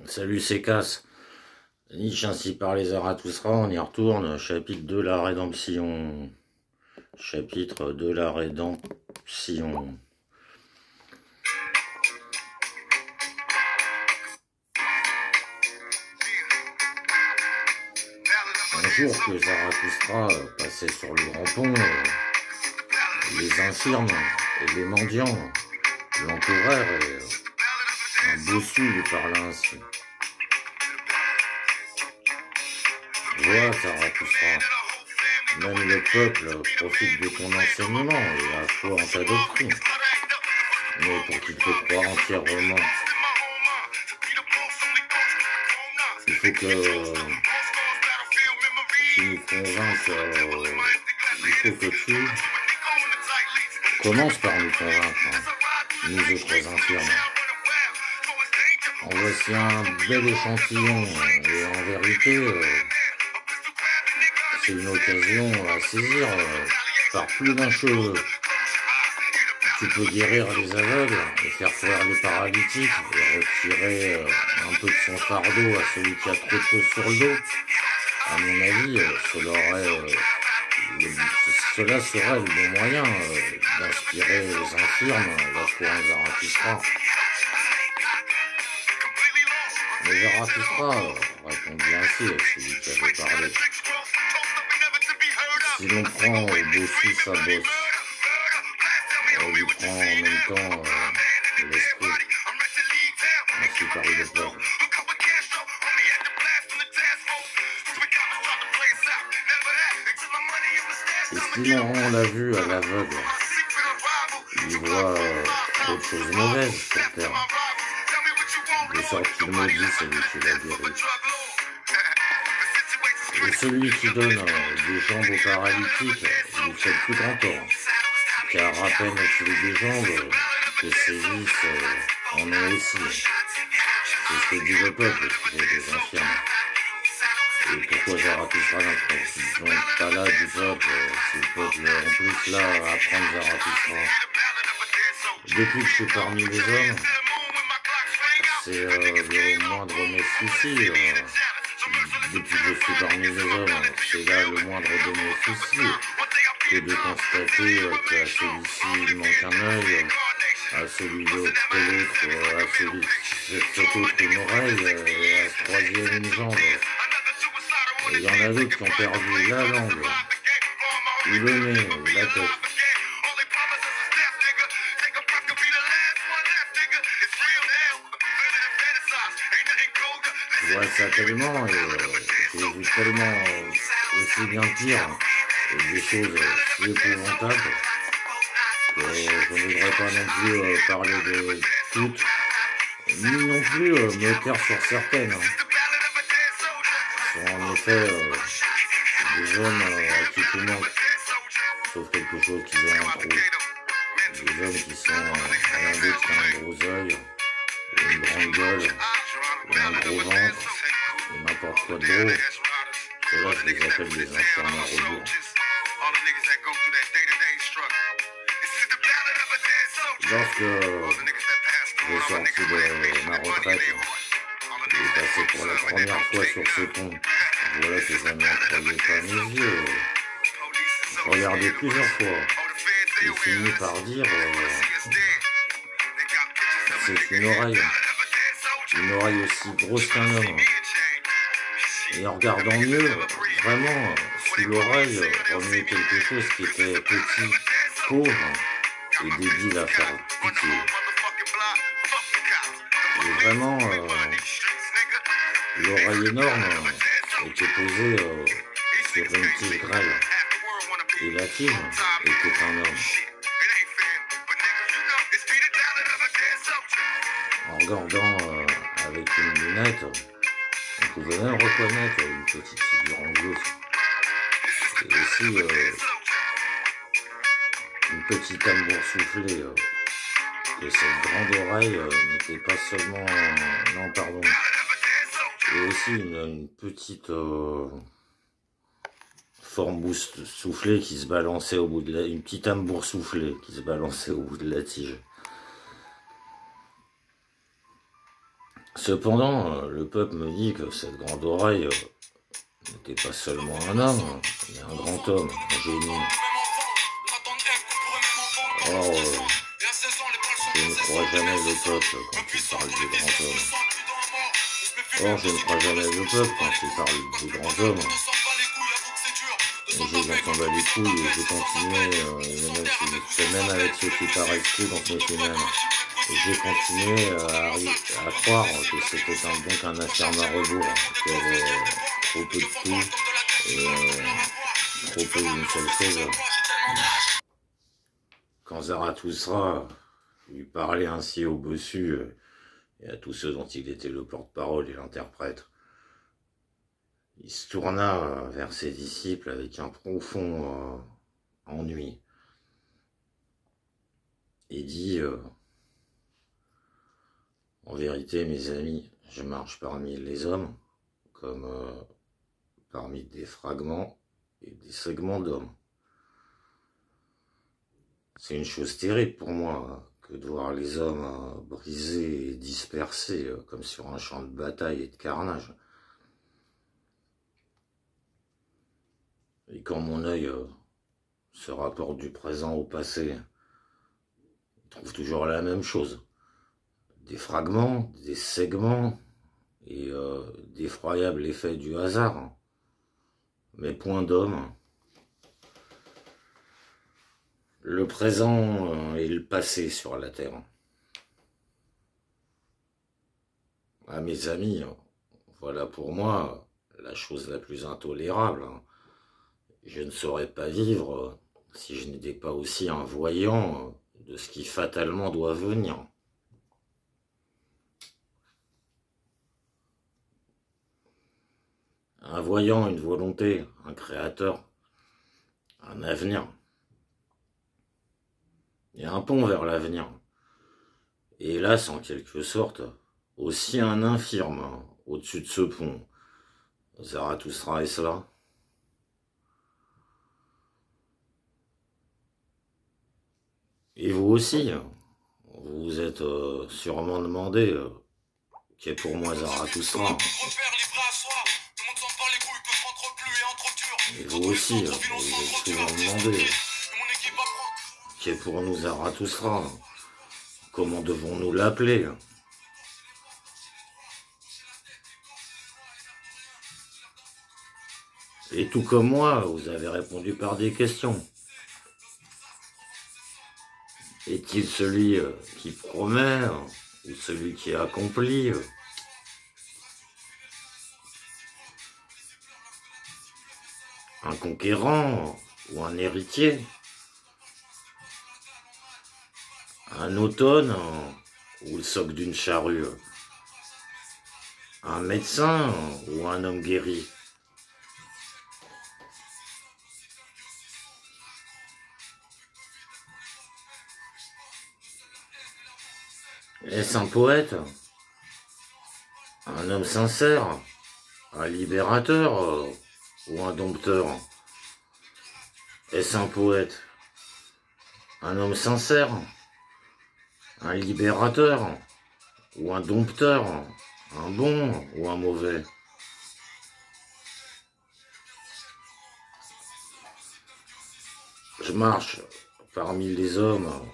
Salut, c'est Cass. Nietzsche ainsi par les Zarathustra, on y retourne. Chapitre de la rédemption. Chapitre de la rédemption. Un jour que Zarathustra passait sur le grand pont, les infirmes et les mendiants l'entourèrent et un bossu lui parla ainsi. Vois, Zarathustra, même le peuple profite de ton enseignement et a foi en ta doctrine. Mais pour qu'il te croie entièrement, il faut que tu nous convainques, il faut que tu commences par nous convaincre, nous autres infirmes. En voici un bel échantillon et en vérité, c'est une occasion à saisir par plus d'un cheveu. Tu peux guérir les aveugles et faire courir les paralytiques et retirer un peu de son fardeau à celui qui a trop de choses sur le dos. À mon avis, cela serait le bon moyen d'inspirer les infirmes la foi en Zarathustra. Mais Zarathustra répondit ainsi à celui qui avait parlé. Si l'on prend au bossu sa bosse, on lui prend en même temps l'esprit, ainsi parut le peuple. Estimant la vue à l'aveugle, il voit trop de choses mauvaises sur terre, de sorte qu'il maudit celui qui l'a guéri. Et celui qui donne des jambes aux paralytiques lui fait le plus grand tort, car à peine a-t-il des jambes que ses vices en ont aussi. C'est ce que dit le peuple qui est des infirmes. Et pourquoi Zarathustra n'ont pas là du peuple, c'est le peuple en plus là à apprendre Zarathustra. Depuis que je suis parmi les hommes, c'est le moindre de mes soucis. Depuis que je suis parmi les hommes, c'est là le moindre de mes soucis que de constater qu'à celui-ci il manque un œil, à celui d'autre l'autre, à celui cet autre une oreille et à ce troisième une jambe. Et il y en a d'autres qui ont perdu la langue, ou le nez, ou la tête. Je vois ça tellement, et j'ai vu tellement aussi bien pire, et des choses si épouvantables, que je ne voudrais pas non plus parler de toutes, ni non plus me taire sur certaines. En effet, des hommes à qui tout manque, sauf quelque chose qui vient en trop. Des hommes qui sont rien d'autre qu'un gros œil, une grande gueule, et un gros ventre, et n'importe quoi de gros. Cela, je les appelle des infirmes à rebours. Lorsque j'ai sorti de ma retraite, j'ai passé pour la première fois sur ce pont. Voilà que je n'en croyais pas mes yeux. Je regardais plusieurs fois et fini par dire c'est une oreille aussi grosse qu'un homme. Et en regardant mieux, vraiment, sous l'oreille, remuait quelque chose qui était petit, pauvre et débile à faire pitié. Et vraiment, l'oreille énorme était posée sur une tige grêle. Et la tige était un homme. En regardant avec une lunette, on pouvait même reconnaître une petite figure anglaise. Et aussi une petite âme boursouflée. Que cette grande oreille n'était pas seulement... non, pardon. Et aussi une petite forme boursouflée qui se balançait au bout de la... Une petite âme boursouflée qui se balançait au bout de la tige. Cependant, le peuple me dit que cette grande oreille n'était pas seulement un homme, mais un grand homme, un génie. Or, je ne crois jamais le peuple quand il parle du grand homme. Or, je ne crois jamais le peuple quand il parle du grand homme. Et je m'en bats les couilles et j'ai continué, même avec ceux qui paraissent fous dans ce métier même. Et j'ai continué à croire que c'était donc un affirme à rebours, qu'il y avait trop peu de tout et trop peu d'une seule chose. Quand Zarathustra lui parlait ainsi au bossu et à tous ceux dont il était le porte-parole et l'interprète, il se tourna vers ses disciples avec un profond ennui et dit en vérité, mes amis, je marche parmi les hommes comme parmi des fragments et des segments d'hommes. C'est une chose terrible pour moi que de voir les hommes brisés et dispersés comme sur un champ de bataille et de carnage. Et quand mon œil se rapporte du présent au passé, il trouve toujours la même chose. Des fragments, des segments et d'effroyables effets du hasard. Mais point d'homme. Le présent et le passé sur la terre. Ah, mes amis, voilà pour moi la chose la plus intolérable. Je ne saurais pas vivre si je n'étais pas aussi un voyant de ce qui fatalement doit venir. Un voyant, une volonté, un créateur, un avenir. Il y a un pont vers l'avenir. Et hélas, en quelque sorte, aussi un infirme au-dessus de ce pont. Zarathustra est cela. Et vous aussi, vous vous êtes sûrement demandé qu'est pour moi Zarathustra. Et vous aussi, vous vous êtes souvent demandé qu'est pour nous Zarathustra. Comment devons-nous l'appeler? Et tout comme moi, vous avez répondu par des questions. Est-il celui qui promet ou celui qui accomplit? Un conquérant ou un héritier? Un automne ou le soc d'une charrue? Un médecin ou un homme guéri? Est-ce un poète? Un homme sincère? Un libérateur ou un dompteur? Est-ce un poète? Un homme sincère? Un libérateur ou un dompteur? Un bon ou un mauvais? Je marche parmi les hommes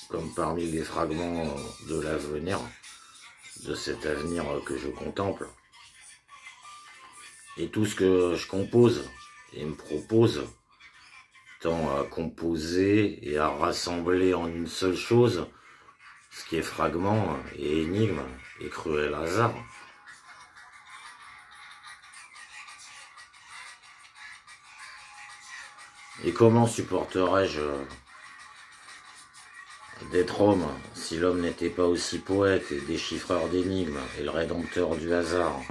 comme parmi les fragments de l'avenir, de cet avenir que je contemple. Et tout ce que je compose et me propose tend à composer et à rassembler en une seule chose ce qui est fragment et énigme et cruel hasard. Et comment supporterais-je d'être homme si l'homme n'était pas aussi poète et déchiffreur d'énigmes et le rédempteur du hasard?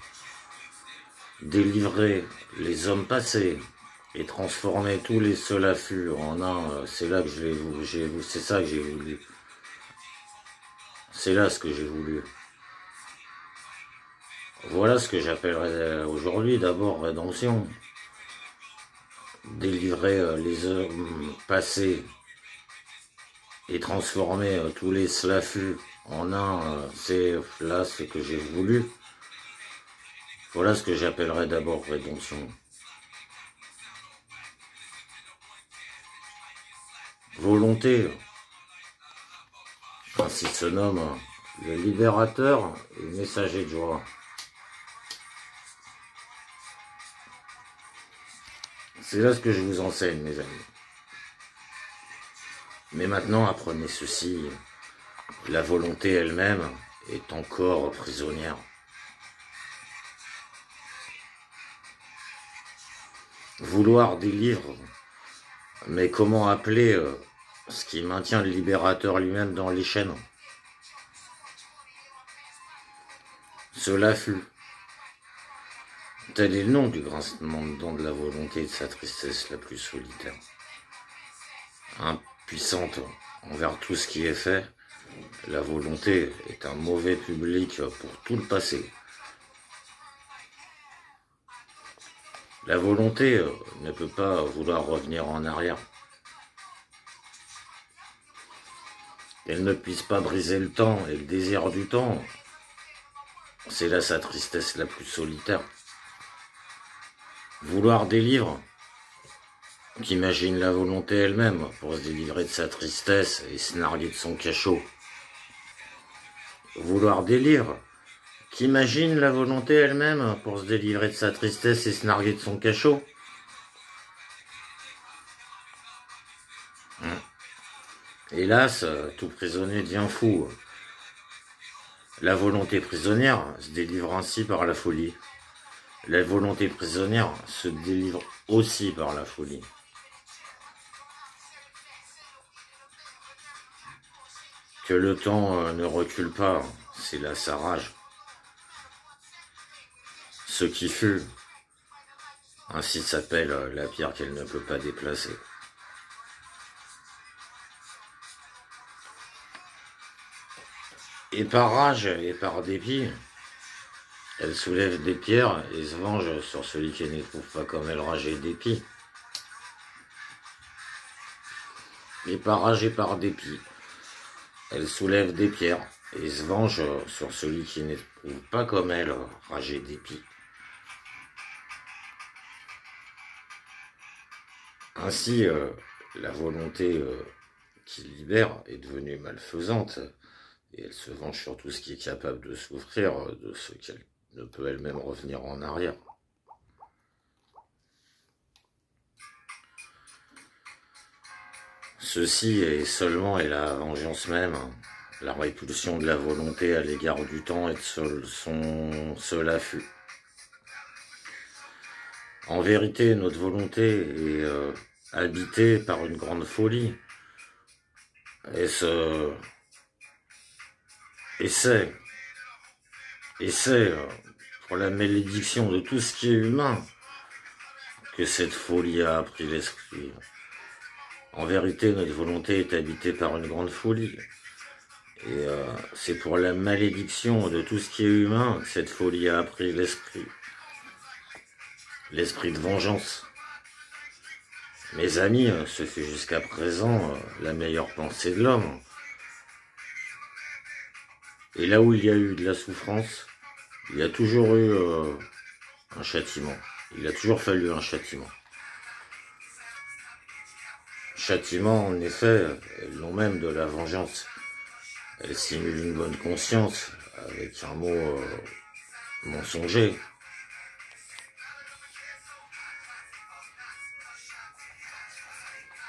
Délivrer les hommes passés et transformer tous les solafurs en un, c'est là que c'est ça que j'ai voulu. C'est là ce que j'ai voulu. Voilà ce que j'appellerais aujourd'hui d'abord rédemption. Délivrer les hommes passés et transformer tous les slafus en un, c'est là ce que j'ai voulu. Voilà ce que j'appellerais d'abord rédemption. Volonté, ainsi se nomme le libérateur et le messager de joie. C'est là ce que je vous enseigne, mes amis. Mais maintenant, apprenez ceci, la volonté elle-même est encore prisonnière. Vouloir délivre, mais comment appeler ce qui maintient le libérateur lui-même dans les chaînes? Cela fut. Tel est le nom du grincement de dents de la volonté et de sa tristesse la plus solitaire. Impuissante envers tout ce qui est fait, la volonté est un mauvais public pour tout le passé. La volonté ne peut pas vouloir revenir en arrière. Elle ne puisse pas briser le temps et le désir du temps. C'est là sa tristesse la plus solitaire. Vouloir délivre, qu'imagine la volonté elle-même pour se délivrer de sa tristesse et se narguer de son cachot. Vouloir délivre, qu'imagine la volonté elle-même pour se délivrer de sa tristesse et se narguer de son cachot. Hélas, tout prisonnier devient fou. La volonté prisonnière se délivre ainsi par la folie. La volonté prisonnière se délivre aussi par la folie. Que le temps ne recule pas, c'est là sa rage. Ce qui fut, ainsi s'appelle la pierre qu'elle ne peut pas déplacer. Et par rage et par dépit, elle soulève des pierres et se venge sur celui qui n'éprouve pas comme elle rage et dépit. Et par rage et par dépit, elle soulève des pierres et se venge sur celui qui n'éprouve pas comme elle rage et dépit. Ainsi, la volonté qui libère est devenue malfaisante et elle se venge sur tout ce qui est capable de souffrir de ce qu'elle ne peut elle-même revenir en arrière. Ceci est seulement la vengeance même, la répulsion de la volonté à l'égard du temps et de son seul affût. En vérité, notre volonté est habitée par une grande folie. Et c'est pour la malédiction de tout ce qui est humain que cette folie a appris l'esprit. En vérité, notre volonté est habitée par une grande folie. Et c'est pour la malédiction de tout ce qui est humain que cette folie a appris l'esprit. L'esprit de vengeance. Mes amis, ce fut jusqu'à présent la meilleure pensée de l'homme. Et là où il y a eu de la souffrance, il y a toujours eu un châtiment. Il a toujours fallu un châtiment. Châtiment, en effet, est le nom même de la vengeance. Elle simule une bonne conscience, avec un mot mensonger.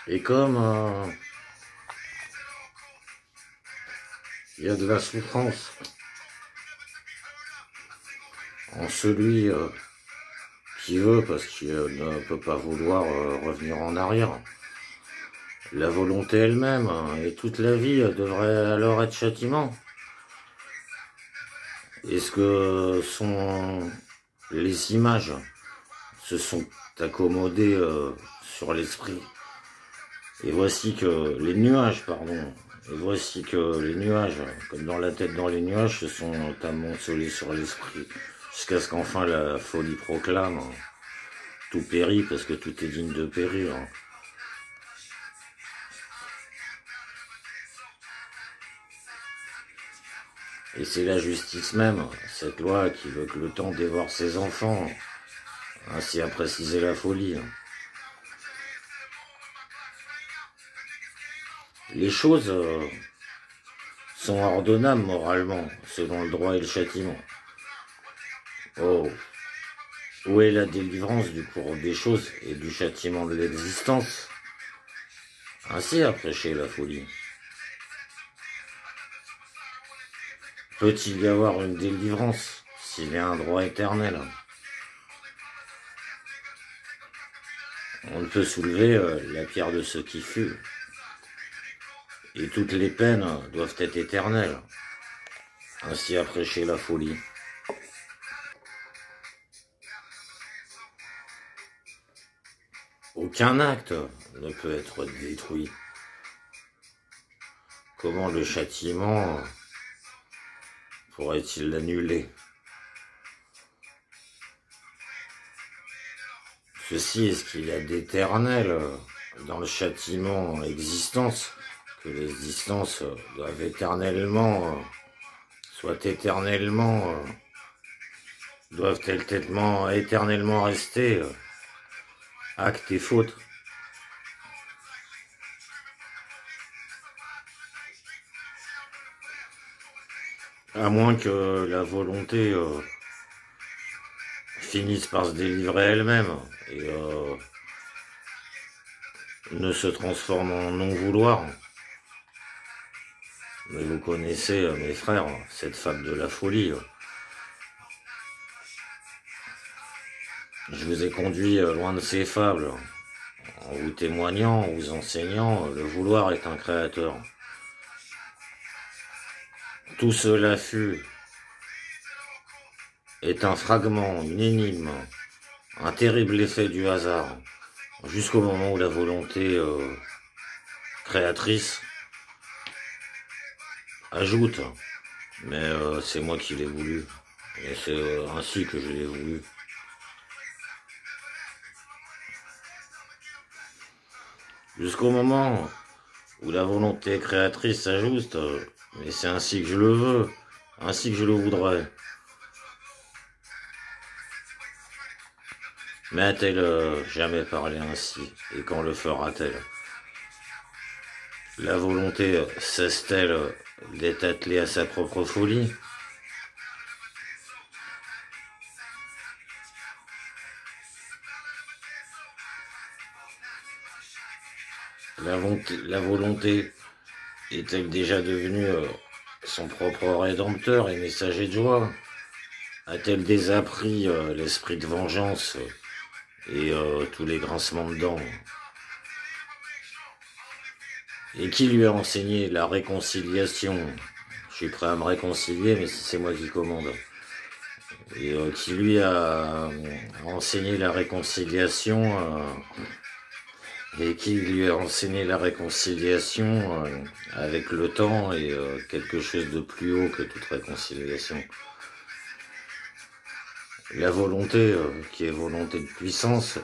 Et comme il y a de la souffrance en celui qui veut, parce qu'il ne peut pas vouloir revenir en arrière, la volonté elle-même et toute la vie devrait alors être châtiment. Et ce que sont les images se sont accommodées sur l'esprit. Et voici que les nuages, comme dans la tête dans les nuages, se sont amoncelés sur l'esprit, jusqu'à ce qu'enfin la folie proclame, tout périt, parce que tout est digne de périr. Et c'est la justice même, cette loi qui veut que le temps dévore ses enfants. Ainsi a précisé la folie. Les choses sont ordonnables moralement, selon le droit et le châtiment. Oh, où est la délivrance du cours des choses et du châtiment de l'existence? Ainsi a prêché la folie. Peut-il y avoir une délivrance s'il y a un droit éternel? On ne peut soulever la pierre de ce qui fut. Et toutes les peines doivent être éternelles. Ainsi a prêché la folie. Aucun acte ne peut être détruit. Comment le châtiment pourrait-il l'annuler? Ceci est ce qu'il y a d'éternel dans le châtiment existence, que l'existence doit éternellement, doivent éternellement rester acte et faute. À moins que la volonté finisse par se délivrer elle-même et ne se transforme en non-vouloir. Mais vous connaissez, mes frères, cette fable de la folie. Je vous ai conduit loin de ces fables, en vous témoignant, en vous enseignant, le vouloir est un créateur. Tout cela est un fragment, une énigme, un terrible effet du hasard, jusqu'au moment où la volonté créatrice ajoute, mais c'est moi qui l'ai voulu, et c'est ainsi que je l'ai voulu. Jusqu'au moment où la volonté créatrice s'ajoute, mais c'est ainsi que je le veux, ainsi que je le voudrais. Mais a-t-elle jamais parlé ainsi, et quand le fera-t-elle? La volonté cesse-t-elle d'être attelée à sa propre folie? La volonté est-elle déjà devenue son propre rédempteur et messager de joie? A-t-elle désappris l'esprit de vengeance et tous les grincements de dents? Et qui lui a enseigné la réconciliation? Je suis prêt à me réconcilier, mais c'est moi qui commande. Et qui lui a enseigné la réconciliation et qui lui a enseigné la réconciliation avec le temps et quelque chose de plus haut que toute réconciliation. La volonté, qui est volonté de puissance,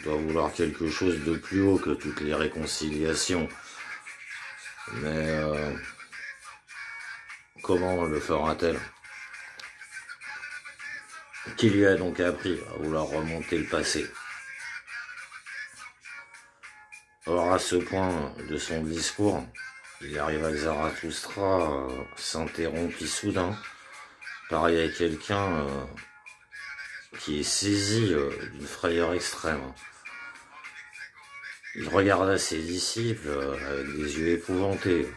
doit vouloir quelque chose de plus haut que toutes les réconciliations. Mais comment le fera-t-elle? Qui lui a donc appris à vouloir remonter le passé? Or, à ce point de son discours, il arriva que Zarathustra s'interrompit soudain, pareil à quelqu'un qui est saisi d'une frayeur extrême. Il regarda ses disciples avec des yeux épouvantés.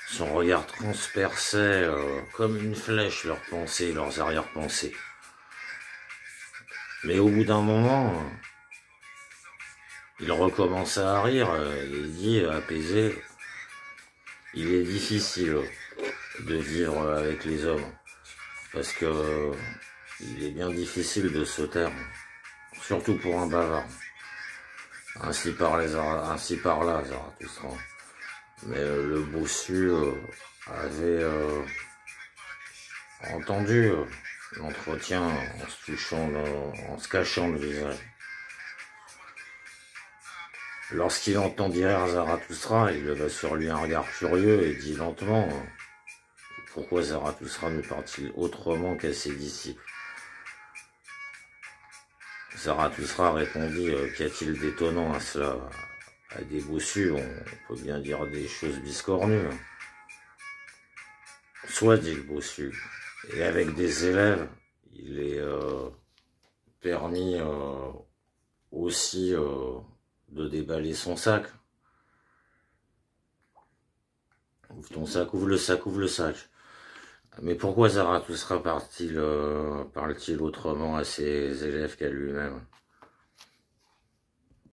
Son regard transperçait comme une flèche leurs pensées, leurs arrière-pensées. Mais au bout d'un moment, il recommença à rire et dit, apaisé, « Il est difficile de vivre avec les hommes, parce que il est bien difficile de se taire, surtout pour un bavard. Ainsi parlait ainsi parla Zarathustra. Mais le bossu avait entendu l'entretien en se touchant, en se cachant le visage. Lorsqu'il entendit rire Zarathustra, il leva sur lui un regard furieux et dit lentement, « Pourquoi Zarathustra ne parle-t-il autrement qu'à ses disciples? Zarathustra répondit, qu'y a-t-il d'étonnant à cela? À des bossus, on peut bien dire des choses biscornues. Soit, dit le bossu, et avec des élèves, il est permis aussi de déballer son sac. Ouvre ton sac, ouvre le sac, ouvre le sac. Mais pourquoi Zarathustra parle-t-il autrement à ses élèves qu'à lui-même?